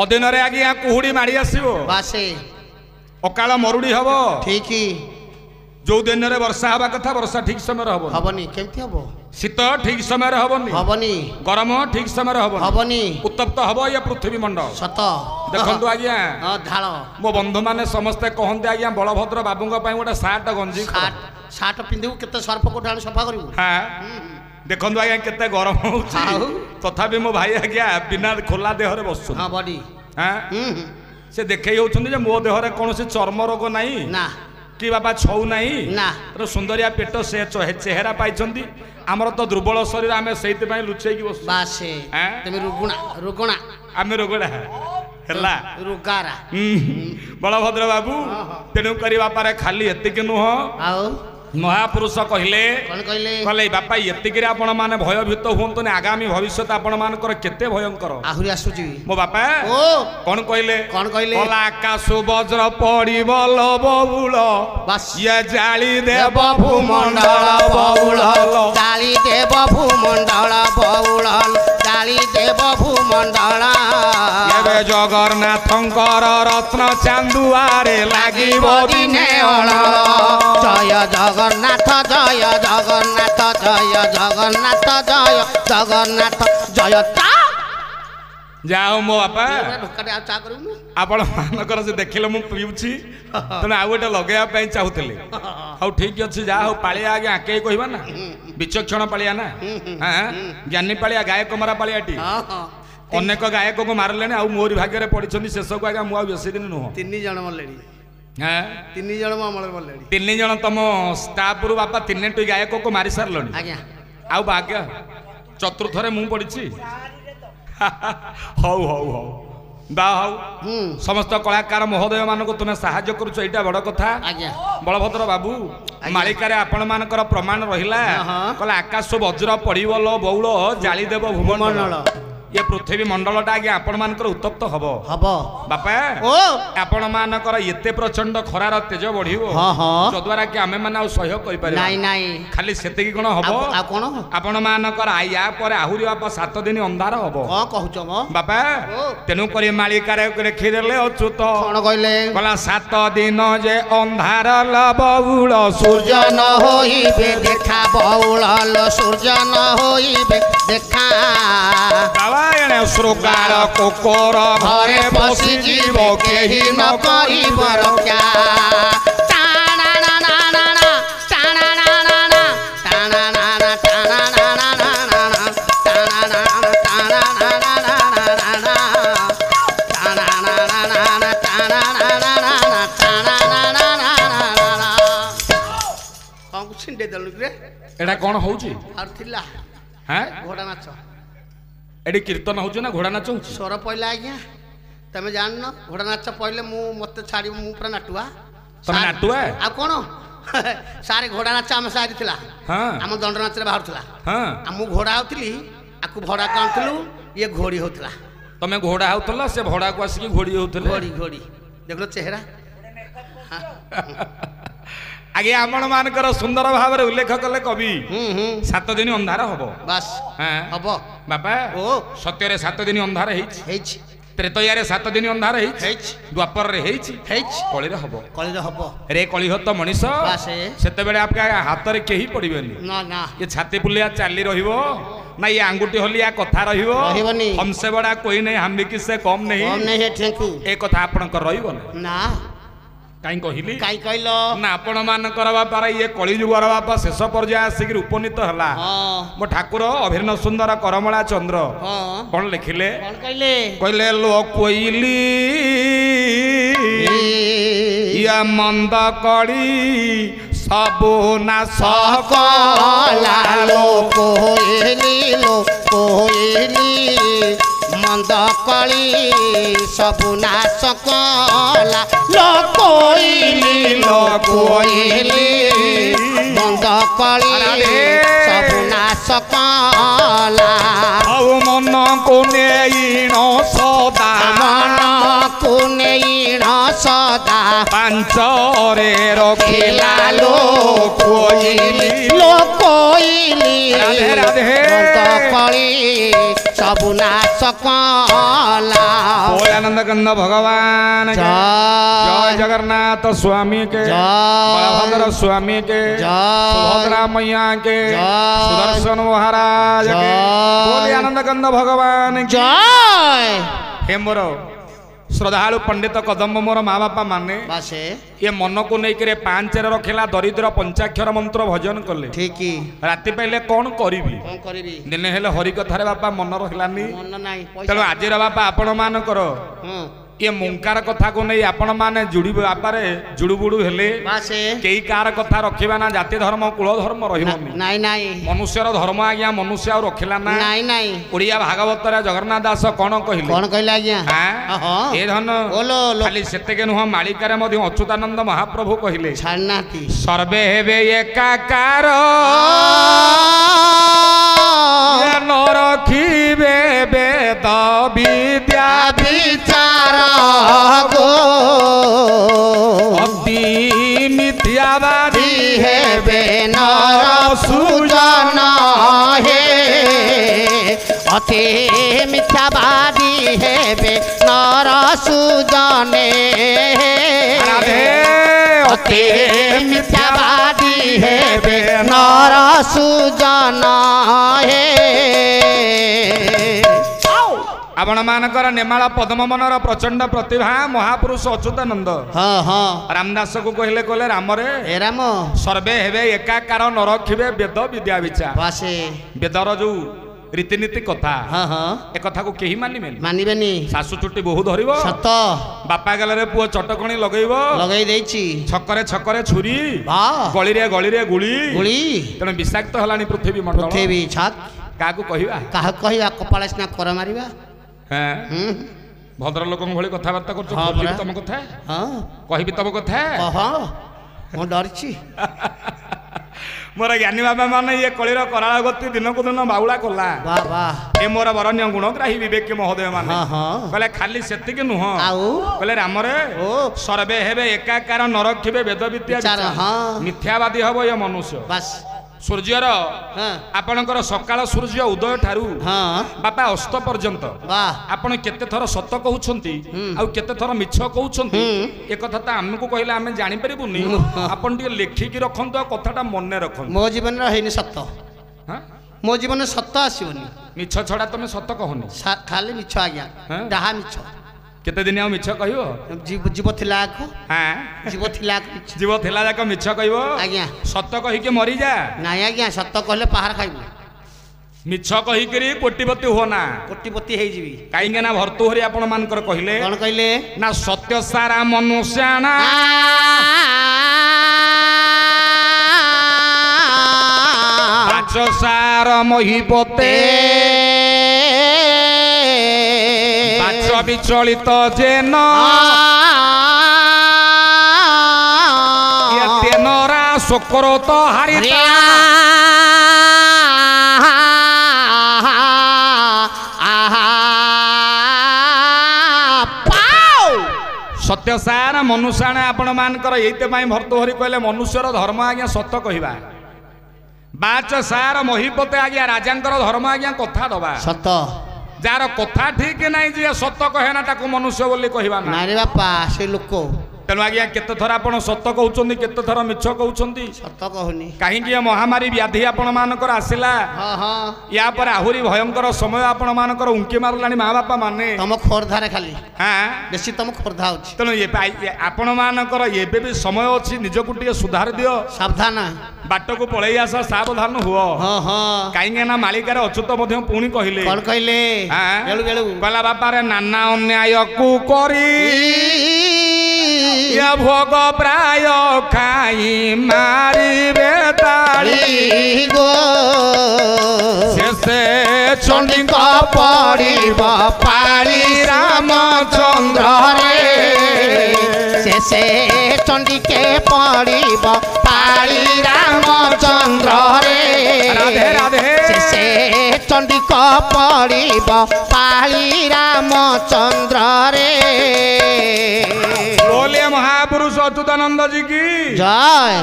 अदिन आज्ञा कुहुड़ी माड़ी आसो बासे अकाल मरुड़ी हम ठीक जो दिन में वर्षा हवा कथा वर्षा ठीक समय हबनी केमती हबो शीत ठीक समय हबनी हबनी गरम ठीक समय हबनी उत्तप्त हम या पृथ्वी मंडल सत देखु आज्ञा ढाल मो बंधु मैंने समस्ते कहते आज्ञा बलभद्र बाबू गोटे सार्ट गंजी सार्ट पिंधु केते सर्फ को ढाल सफा करू हाँ देखु आज्ञा केते गरम तथापि मो भाई आज्ञा बिना खोला देहरे बस हाँ बडी हाँ से देखे होउछन जे मो देहरे कौन से चर्म रोग नहीं ना कि बाबा छौ नहीं ना तो सुंदरिया पेट से चेहरा पाई आमर तो दुर्बल शरीर आम से लुचेक बस बासे तुम रुगुणा रुगुणा आम रुगुणा है रुगारा बलभद्र बाबू तेणु कर बापा खाली एतिक नुह महापुरुष कहले कहले बापा ये आपण मैंने भयभीत हूँ आगामी भविष्य आपण मान केते भयंकर आहुरी आसुची मो बापा कौन कहले आकाश वज्र पड़ी बल बबुल ये जाली देव भूमंडल बबुल जाली देव भूमंडल बबुल जाली देव भूमंडल जगन्नाथंकर रत्न चांदुआरे लागिब दिने जय जगन्नाथ जय जगन्नाथ जय जगन्नाथ जय जगन्नाथ जय जाओ मो बापा आपण मानकर से देखिले मु पीउछि तने आ गोटे लगेया चाहूले हौ ठीक अच्छे जा हौ पालिया आगे आके कहबा ना विचक्षण पालिया ना हां ज्ञानी पालिया गायक मरा पालियाटी अनेक गायक को मारले आ मोरी भाग्य पड़ी शेष को आगे मुझे बेसी दिन नुह 3 जन मरले हाँ 3 जन अमल मरले 3 जन तुम स्टाफ रु बापा 3 गायक को मारी सार आज्ञा आउ भाग्य चतुर्थ मु पड़ी हौ हौ हौ दा हौ समस्त कलाकार महोदय मान को तुम्हें साहाय्य करुच एटा बड़ कथा बलभद्र बाबू मालिकार आपण मानकर प्रमाण रहिला कहला आकाश वज्र पड़ीबल बौल जालीदेव भूमंडल ये पृथ्वी मंडलटा आगे आपण मानकर उत्तप्त हब बापा आपण मानकर एते प्रचंड खरार तेज बढ़िबो जद्वारा कि आमे माने सह्य करि पारे नाही नाही खाली सेते कि कोन हबो आ कोन आपण मानकर आया पर आहुरी बापा 7 दिन अंधार हबो को कहउछ म बापा तेनु करी मालिकार रेखि देले अच्युत कोन कहले कहला 7 दिन जे अंधार ल बौल सूर्य न होइबे देखा बौल सूर्य न होइबे देखा श्रृगार कोकोर घरे बसी जीव केही न करिब रक्षा एटा कौन होउची घोड़ा नाच एडी कीर्तन होउची ना घोड़ा नाच होउची स्वर पहला आज्ञा तमे जान न घोड़ा नाच पहले मु मते छाड़ी मु पूरा नाटुआ तमे नाटुआ आ कोन सारे घोड़ा नाच हम सारी थिला हां हम दंड नाच रे बाहर थिला हां हम घोड़ा होतली आकु भड़ा कांतलु ये घोड़ी होतला तमे घोड़ा होतला से भड़ा को आसी घोड़ी होतले घोड़ी घोड़ी देखलो चेहरा आगे आपण मानकर सुंदर भाव रे उल्लेख कले कवि 7 दिन अंधार हबो बस हबो बाबा ओ सत्य रे 7 दिन अंधार हेछि त्रेतया रे 7 दिन अंधार हेछि द्वापर रे हेछि कली रे हबो रे कलिह तो मनीष सेते बेले आपका हाथ रे केही पड़िबेनी ना ना ये छाती पुलिया चाली रहिबो ना ये आंगुठी होलिया कथा रहिबो हमसे बड़ा कोई नहीं हम भी किससे कम नहीं है ठेकू ए कथा आपण कर रहिबो ना काई कहली काई कहलो ना आपण मान करबा पारा ये कली जुगर बापा शेष पर्याय आसिक उपनीत हला मो ठाकुर अभिन्न सुंदर करमला चंद्र कौन लिखिले कौन कहले कहले लो कोइली या मंद कड़ी सबो ना सकला लो कोइली मंद कली सबु नाश कला लोकोइली मंद कली सबु नाश कला मन को नेईण सदा मन को नेईण ସଦା ପାଞ୍ଚରେ ରଖିଲା ଲୋକଇଲି ରାଧେ ରାଧେ କଳି ସବୁ ନାଶ କଲା। बोल आनंद कंद भगवान के जय जगन्नाथ स्वामी के बलभद्र स्वामी के सुभद्रा मैया के सुदर्शन महाराज के बोल आनंद कंद भगवान जय। हे मोर श्रद्धालु पंडित कदम मोर माँ बापा माने बासे ये मन को लेकर 5 रखिला दरिद्र पंचाक्षर मंत्र भजन कले ठीक राति पहले कौन करी दिने हेले हरि कथारे बापा मन रहिलानी तेणु आज बापा आपण मानकर ये मुंकार कथा को नहीं आपण माने जुड़ी बापारे जुड़ुबुड़ू हेले कई कार कथा रखिबा ना जाति धर्म कुल धर्म रहिबनी नाई नाई मनुष्यर धर्म आज्ञा मनुष्य आ रखिला ना नाई नाई ओडिया भागवत रे जगन्नाथ दास कोन कहले आज्ञा हां ए धन खाली सेते के नुह मालिका रे मधि अच्युतानंद महाप्रभु कहले छाड़नाती सर्वे हेबे एकाकार न रखिबे वेद विद्या विचार गो अति मिथ्यावादी हेबे नर सुजन हे अति मिथ्यावादी हेबे नर सुजने अति मिथ्यावादी हेबे नर सुजन हे आपण मानकर नेमाला पद्म मनर प्रचंड प्रतिभा महापुरुष अच्युतानंद रामदास को कहले कहले राम रे हे राम सर्वे हेबे एकाकार न रखिबे वेद विद्या विचार वेदर जो रीतिनीति कथा ए कथा को केही मानिबेनी सासु चुटी बहु धरिबो सत बापा गलरे पुओ चटकणी लगेइबो लगेई देछि छकरे छकरे छुरी गली रे गुली तेणु विषाक्त हलानी पृथ्वी मंडल पृथ्वी छाक काकू कहिबा कपाळ सिना कर मारिबा भद्र लोक भली कथबार्ता कर तम कथा कहबी तम कथा मु डरछि मोर ज्ञानी बाबा माने ये कलिर कराल गति दिन को दिन बाउला कला ए मोर बरण्य गुणग्राही विवेक महोदय माने कहले खाली सेतिक नुह कहले राम रे सर्वे हेबे एकाकार न रखिबे वेद विद्या मिथ्यावादी हबो ये मनुष्य बस सूर्यर आपणकर सकाळ सूर्य उदय ठारू बापा अस्त पर्यंत आपण केते थर सत कहउछंती आ केते थर मिछ कहउछंती ए कथा त हमकु कहिला हमें जानि परिबुनी आपण टी लेखि की रखंतो कथाटा मन्ने रखन मो जीवन रे हेनी सत मो जीवन सत आसीबनी मिछ छडा तमे सत कहनी खाली मिछ आज्ञा डाहा मिछ केते दिन आ मिछ कहियो जीव थिला को जीव थिला जाक मिछ कहियो आज्ञा सत कहि के मरि जा नाही आज्ञा सत कहले पहाड़ खाइबो मिछ कहि करी कोटिपति हो ना कोटिपति हे जीवी काइगे ना भर्तुहरी आपण मानकर कहिले कोन कहिले ना सत्य सारा मनुष्याना पांच सार मोहिपते विचलित जेन तेनरा शोकर तो हारिता सत्य सार मनुष्याने आपण मानकर एइते पई भर्तुहरी कहले मनुष्यर धर्म आज्ञा सत कहिबा बाच सार मोहिपते आज्ञा राजांकर धर्म आज्ञा कथा दबा सत जार कथा ठीक नहीं जी सत कहे ना ताको मनुष्य बोली कहबा ना रे बापा से लोक तेणु आज्ञा केते थर आपण सत कहउछंती केते थर मिछ कहउछंती सत कहूनी काहे कि महामारी व्याधि आपण मानकर आसिला या पर आहुरी भयंकर समय आपण मानकर उंकी मारलानी माँ बापा माने तम खोरधारे खाली बेसी तम खोरधा होछि तेणु ये आपण मानकर एबे भी समय अछि निजकु टिके सुधार दियो सावधान बाट को पळै आस सावधान हुओ काहे ना मालिकार अच्युत मध्य पुणी कहिले कोन कहिले बेळु बेळु कहला बापा रे नाना अन्याय को करी या भोग प्राय खाई मारी बेताड़ी गो से चंडी का पड़ी पाड़ी रामचंद्र रे से चंडी के पड़ी पाड़ी रामचंद्र रे राधे राधे से चंडी कार्तिक पड़िब पाली रामचंद्र रे। बोले महापुरुष अच्युतानंद जी की जय।